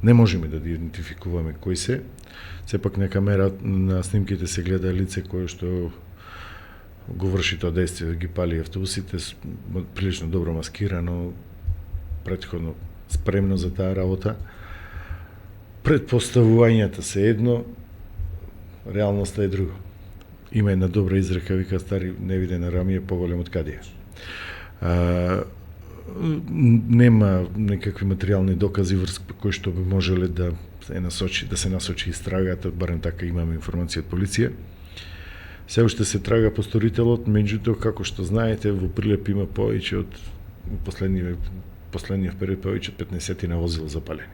не можеме да идентификуваме кои се. Сепак на камера на снимките се гледа лице кое што го врши тоа действие, да ги пали автобусите, прилично добро маскирано, претходно спремно за таа работа. Предпоставувањата се едно, реалноста е друго. Има една добра изрека, вика стари невидена рамија поголем од кадија. Нема некакви материјални докази врз кои што би можеле да се насочи истрагата, барем така имаме информација од полиција. Се уште се трага по сторителот, меѓутоа како што знаете во Прилеп има повеќе од последниот период повеќе од 15 на возила запалени.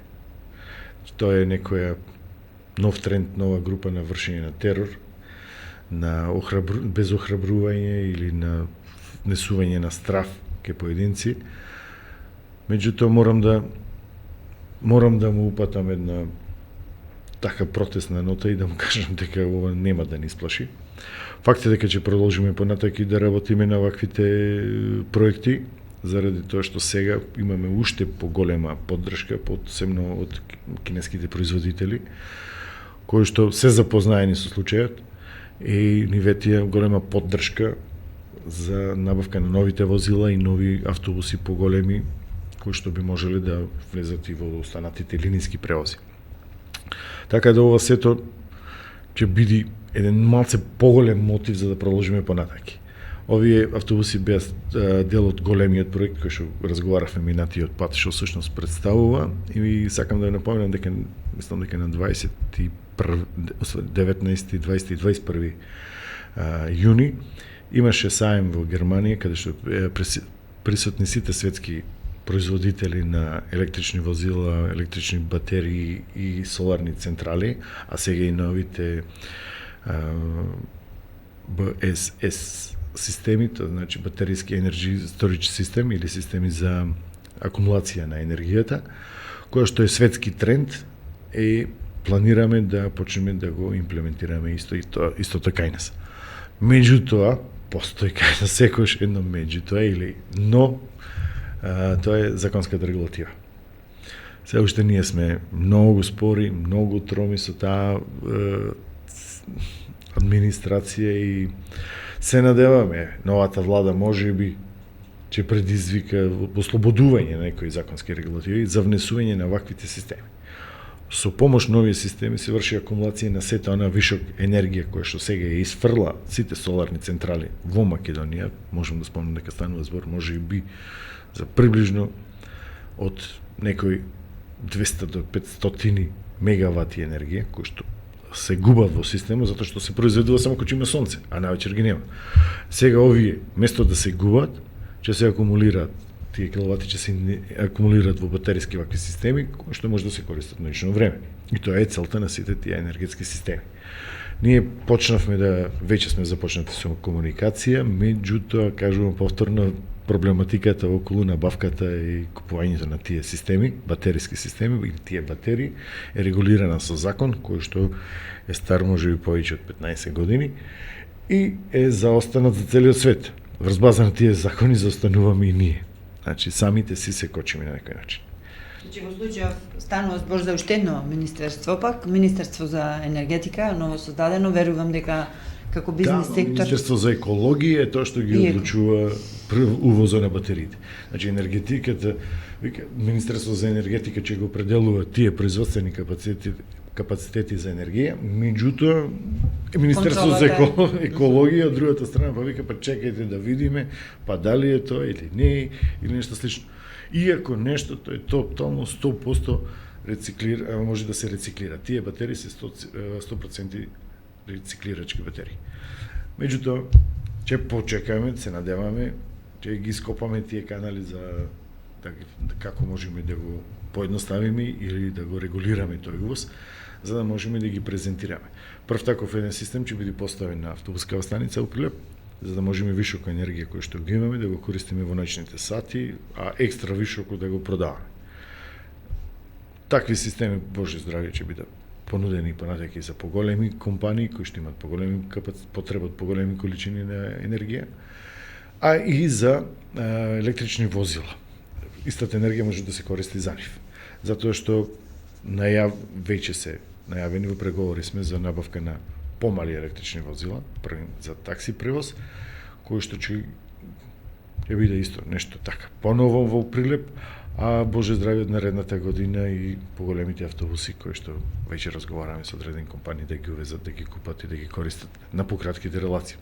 Тоа е некоја нов тренд, нова група на вршење на терор, на безохрабрување или на внесување на страф ке поединци. Меѓутоа морам да му упатам една така протестна нота и да му кажам дека ова нема да ни сплаши. Факт е дека ќе продолжиме понатаки да работиме на ваквите проекти, заради тоа што сега имаме уште поголема поддршка, посебно од кинеските производители, кои што се запознаени со случајот и ни ветија голема поддршка за набавка на новите возила и нови автобуси поголеми, кои што би можеле да влезат и во останатите линиски превози. Така да ова сето ќе биде еден малце поголем мотив за да продолжиме понатаки. Овие автобуси беа дел од големиот проект кој што разговаравме минатиот пат, што всушност представува, и сакам да ја напоменам дека мислам дека на 19, 20 и 21 јуни имаше саем во Германија каде што присутни сите светски производители на електрични возила, електрични батерии и соларни централи, а сега и новите БСС системи, тоа значи батериски енерджи сторич систем или системи за акумулација на енергијата, која што е светски тренд и планираме да почнеме да го имплементираме исто така и нас. Меѓутоа, постои кај на секојаш едно меѓутоа но тоа е законската регулатива. Се уште ние сме многу спори, многу троми со таа администрација и се надеваме новата влада можеби ќе предизвика ослободување на некои законски регулативи за внесување на ваквите системи. Со помош на овие системи се врши акумулација на сета она вишок енергија која што сега ја изфрла сите соларни централи во Македонија, можам да спомнам дека станува збор можеби за приближно од некој 200 до 500 мегавати енергија кои што се губат во системот затоа што се произведува само кога има сонце, а навечер ги нема. Сега овие место да се губат, ќе се акумулираат, тие киловати ќе се акумулираат во батериски вакви системи кои што може да се користат на лично време. И тоа е целта на сите тие енергетски системи. Ние почнавме да веќе сме започнати со комуникација, меѓутоа кажувам повторно проблематиката околу набавката и купувањето на тие системи, батериски системи или тие батерии е регулирана со закон кој што е стар можеби повеќе од 15 години и е заостанат за целиот свет. Врз база на тие закони заостануваме и ние. Значи самите си се кочиме на некој начин. Значи во случајов станува збор за уште едно министерство пак, Министерство за енергетика, ново создадено, верувам дека како бизнес сектор. Министерство за екологија е тоа што ги одлучува увозот на батериите. Значи енергетиката, Министерство за енергетика ќе го определува тие производствени капацитети за енергија, меѓутоа Министерство за екологија од другата страна па вика па чекајте да видиме па дали е тоа или не е или нешто слично. Иако нештото е тотално 100% може да се рециклира. Тие батерии се 100% рециклирачки батерии. Меѓутоа, ќе почекаме, се надеваме, ќе ги скопаме тие канали за како можеме да го поедноставиме или да го регулираме тој увоз, за да можеме да ги презентираме. Прв таков еден систем ќе биде поставен на автобускава станица у Прилеп, за да можеме вишока енергија која што ги имаме да го користиме во ноќните сати, а екстра вишоко да го продаваме. Такви системи, Боже здравје, ќе бидат понудени понатака и за поголеми компании кои што имаат поголеми потреба од поголеми количини на енергија, а и за електрични возила. Истата енергија може да се користи за нив. Затоа што веќе се најавени во преговори сме за набавка на помали електрични возила, за такси превоз, кој што ќе биде исто нешто така. Поново во Прилеп, а Боже здравје од наредната година и поголемите автобуси кои што веќе разговараме со одредени компании да ги увезат, да ги купат и да ги користат на пократките релации.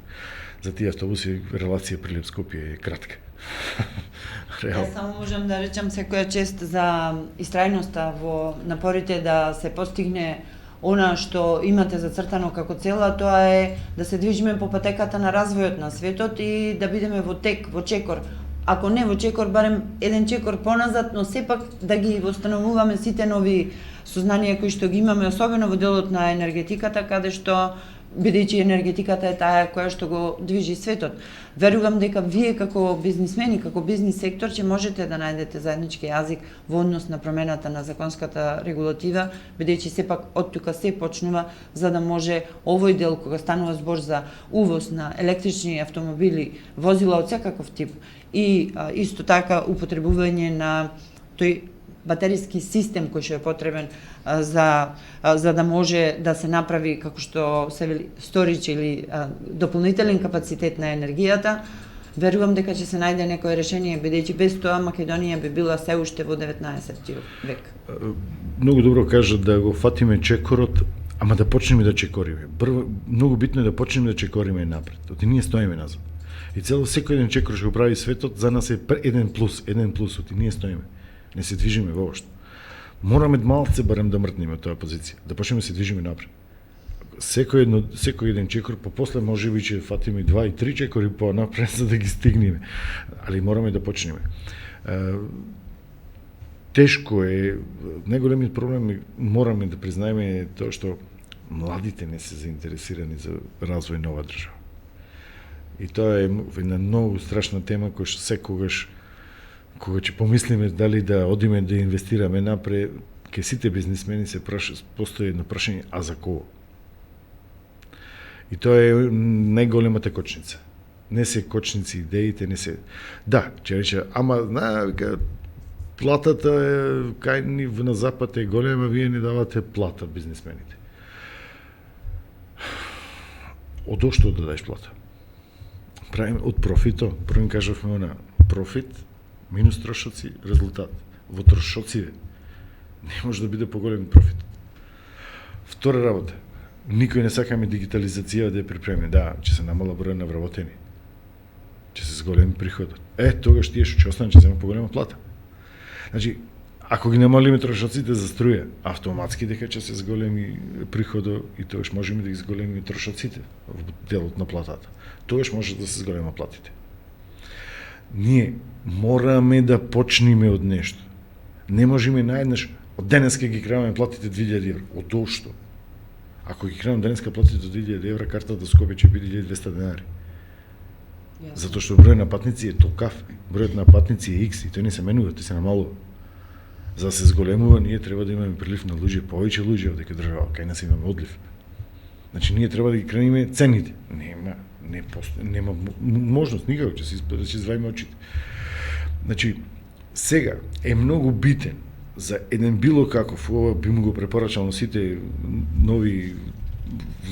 За тие автобуси релација Прилеп-Скопје е кратка. Јас само можам да речам секоја чест за истрајноста во напорите да се постигне она што имате зацртано како цела, тоа е да се движиме по патеката на развојот на светот и да бидеме во тек, во чекор. Ако не во чекор, барем еден чекор поназад, но сепак да ги восстановуваме сите нови сознанија кои што ги имаме, особено во делот на енергетиката, каде што бидејќи енергетиката е таа која што го движи светот. Верувам дека вие како бизнисмени, како бизнис сектор ќе можете да најдете заеднички јазик во однос на промената на законската регулатива, бидејќи сепак од тука се почнува за да може овој дел кога станува збор за увоз на електрични автомобили, возила од секаков тип и исто така употребување на тој батериски систем кој што е потребен за да може да се направи како што се вели сторич или дополнителен капацитет на енергијата, верувам дека ќе се најде некое решение, бидејќи без тоа Македонија би била се уште во 19 век. Многу добро кажа да го фатиме чекорот, ама да почнеме да чекориме. Многу битно е да почнеме да чекориме напред. Оти ние стоиме назад. И цело секој еден чекор што го прави светот за нас е еден плюс, оти ние стоиме. Не се движиме воопшто. Мораме малце барем да мртнеме од тоа позиција, да почнеме да се движиме напред. Секој еден чекор, после можеби ќе фатиме 2 и 3 чекори понапред за да ги стигнеме. Али мораме да почнеме. Тешко е, најголемиот проблем мораме да признаеме тоа што младите не се заинтересирани за развој на оваа држава. И тоа е една многу страшна тема која што секогаш кога ќе помислиме дали да одиме да инвестираме напред, ке сите бизнисмени се постои едно прашање, а за кого? И тоа е најголемата кочница. Не се кочници идеите, не се... Да, ќе рече, ама, платата е, кај ни на запад е голема, вие не давате плата бизнисмените. Од што да дадеш плата? Правиме од профитот, прво кажавме на профит минус трошоци, резултат. Во трошоциве не може да биде поголем профит. Втора работа, никој не сакаме дигитализација да ја припреме. Да, ќе се намала број на вработени. Ќе се зголеми приходот. Тогаш тие што ќе останат ќе земат поголема плата. Значи, ако ги намалиме трошоците за струја, автоматски дека ќе се зголеми приходот и тогаш можеме да ги зголемиме трошоците во делот на платата. Тогаш може да се зголема платите. Ние мораме да почнеме од нешто. Не можеме наеднаш од денеска ги креаме платите 2000 евра. Од што? Ако ги креам денеска платите 2000 евра, картата до Скопје ќе биде 1200 денари. Затоа што бројот на патници е толкав, бројот на патници е X и тој не се менува, тој се намалува. За да се зголемува, ние треба да имаме прилив на луѓе, повеќе луѓе од дека држава, кај нас имаме одлив. Значи ние треба да ги крениме цените. Нема можност никако ќе се изваиме очите. Значи сега е многу битен за еден било каков, ова би му го препорачал на сите нови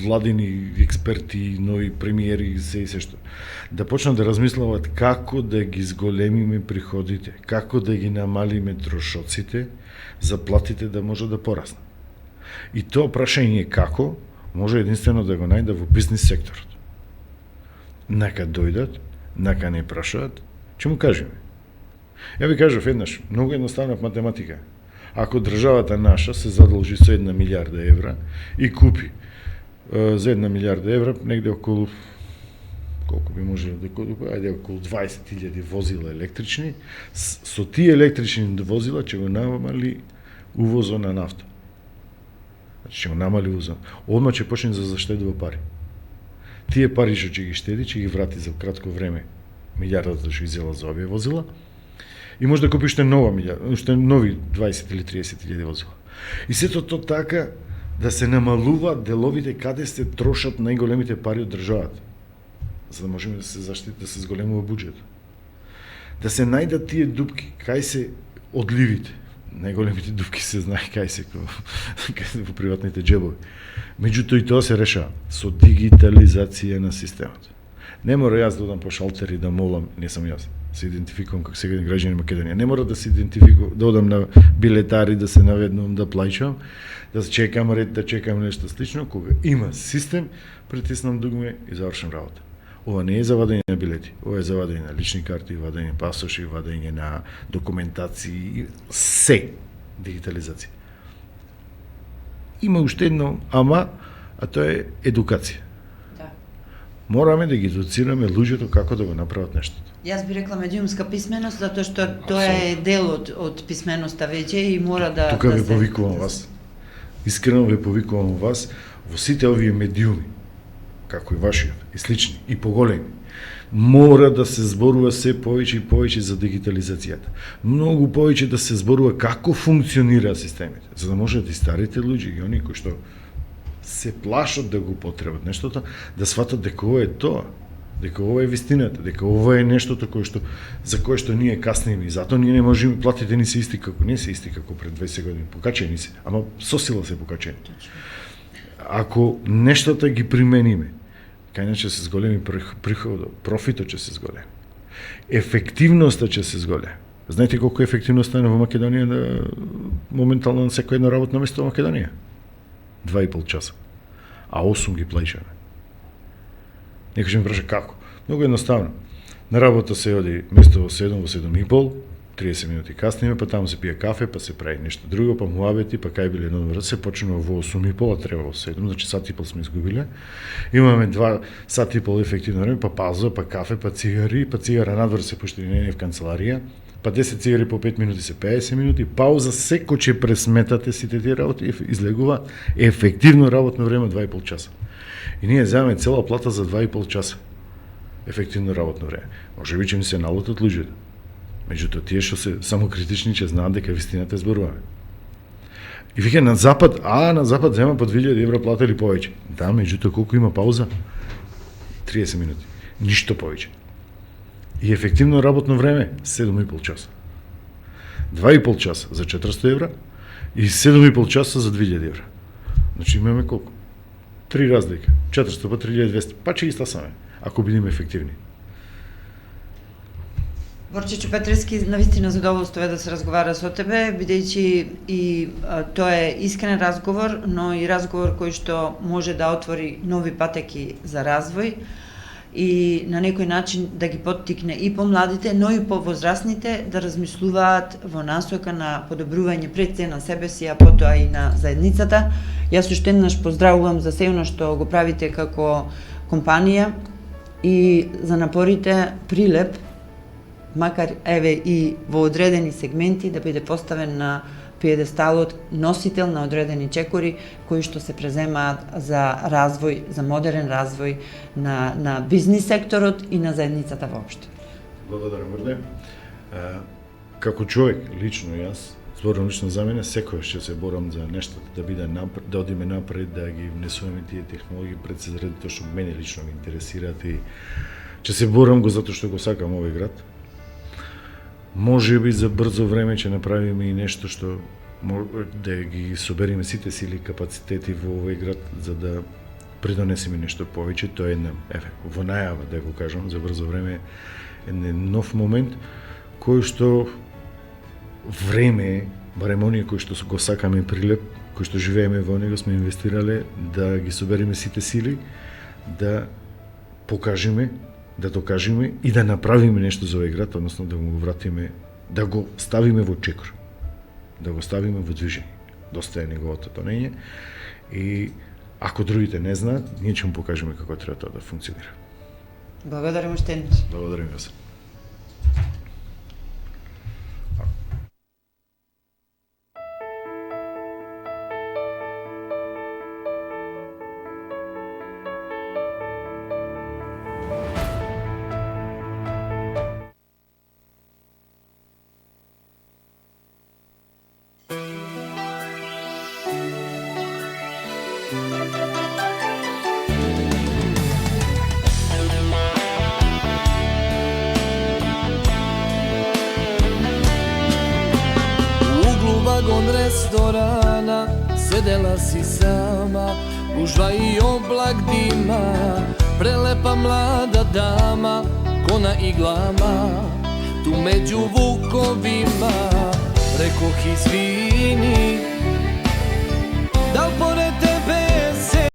владини експерти, нови премиери, се што, да почнат да размислуваат како да ги зголемиме приходите, како да ги намалиме трошоците, за платите да може да пораснат. И тоа прашање како може единствено да го најде во бизнис секторот. Нака дојдат, нака не прашаат, ќе му кажеме. Ја ви кажав еднаш, многу едноставна математика. Ако државата наша се задолжи со 1 милиарда евра и купи за 1 милиарда евра негде околу колку би можело да купи, ајде околу 20.000 возила електрични, со тие електрични возила ќе го намали увозот на нафта. Значи ќе го намали увозот. Одма ќе почне да заштедува пари. Тие пари што ќе ги штеди, ќе ги врати за кратко време милиардата што изела за овие возила и може да купи уште нови 20 или 30.000 возила. И сето тоа така да се намалуваат деловите каде се трошат најголемите пари од државата, за да можеме да се заштити, да се зголемува буџет. Да се најдат тие дупки, кај се одливите. Најголемите дупки се знае кај се во приватните џебови. Меѓутоа и тоа се решава со дигитализација на системот. Не мора јас да одам по шалтери да молам, не сум јас. Се идентификувам како секој граѓанин Македонија. Не мора да се идентификувам, да одам на билетари, да се наведнувам, да плаќам, да чекам ред, да чекам нешто слично. Кога има систем, притиснам дугме и завршам работа. Ова не е за вадење на билети, ова е за вадење на лични карти, вадење на пасоши, вадење на документации, се дигитализација. Има уште едно ама, а тоа е едукација. Да. Мораме да ги едуцираме луѓето како да го направат нештото. Јас би рекла медиумска писменост, затоа што тоа е дел од писменоста веќе и мора да... Тука ве повикувам вас. Искрено ве повикувам вас во сите овие медиуми, како и вашиот, и слични, и поголеми. Мора да се зборува се повеќе и повеќе за дигитализацијата. Многу повеќе да се зборува како функционираат системите, за да можат и старите луѓе и они кои што се плашат да го потребат нештото, да сватат дека ова е тоа, дека ова е вистината, дека ова е нештото за кое што ние каснеме и затоа ние не можеме, платите ни се исти како, не се исти како пред 20 години, покачени се, ама со сила се покачени. Ако нештата ги примениме, кај нас ќе се зголеми приходот, профитот ќе се зголеми. Ефективноста ќе се зголеми. Знаете колку е ефективноста во Македонија моментално на секој едно работно место во Македонија? 2,5 часа. А 8 ги плаќаме. Некој ќе ме праша како? Многу едноставно. На работа се оди место во 7, во 7,5, 30 минути касниме, па таму се пие кафе, па се прави нешто друго, па муабети, па кај биле едно се почнува во 8,5, а треба во 7, значи сат и пол сме изгубиле. Имаме 2 сати и пол ефективно време, па пауза, па кафе, па цигара надвор се пушти не в канцеларија, па 10 цигари по 5 минути се 50 минути, пауза, секој ќе пресметате сите тие работи, излегува ефективно работно време 2,5 часа. И ние земаме цела плата за 2,5 часа. Ефективно работно време. Може би ќе ми се налутат луѓето. Меѓутоа тие што се самокритични ќе знаат дека вистината зборуваме. И вика на запад зема по 2000 евра плата или повеќе. Да, меѓутоа колку има пауза? 30 минути. Ништо повеќе. И ефективно работно време 7,5 часа. 2,5 часа за 400 евра и 7,5 часа за 2000 евра. Значи имаме колку? 3 разлика. 400 па 3200, па ќе ги стасаме, ако бидеме ефективни. Борчичо Петрески, навистина задоволство е да се разговара со тебе, бидејќи и тоа е искрен разговор, но и разговор кој што може да отвори нови патеки за развој и на некој начин да ги поттикне и помладите, но и повозрастните да размислуваат во насока на подобрување пред се на себе си, а потоа и на заедницата. Јас уште еднаш поздравувам за сејно што го правите како компанија и за напорите Прилеп, макар еве и во одредени сегменти да биде поставен на пиедесталот носител на одредени чекори кои што се преземаат за развој, за модерен развој на бизнис секторот и на заедницата воопшто. Благодарам, Мрде. Како човек, лично јас, зборам лично за мене, секојаш ќе се борам за нештата да биде напред, да одиме напред, да ги внесуваме тие технологии пред се заради тоа што мене лично ме интересираат и ќе се борам го затоа што го сакам овој град. Може би за брзо време ќе направиме и нешто што да ги собериме сите сили и капацитети во овој град за да придонесеме нешто повеќе. Тоа е една, во најава да го кажам, за брзо време еден нов момент кој што време, барем оние кои што го сакаме Прилеп, кои што живееме во него, сме инвестирале да ги собериме сите сили, да покажеме, да докажеме и да направиме нешто за овој град, односно да го вратиме, да го ставиме во чекор, да го ставиме во движење. Доста е неговото тонење и ако другите не знаат, ние ќе му покажеме како треба тоа да функционира. Благодарам уште еднаш. Благодарам јас. Restorana, sedela si sama, gužva i oblak dima, prelepa mlada dama, ko na iglama, tu među vukovima, rekoh izvini, da li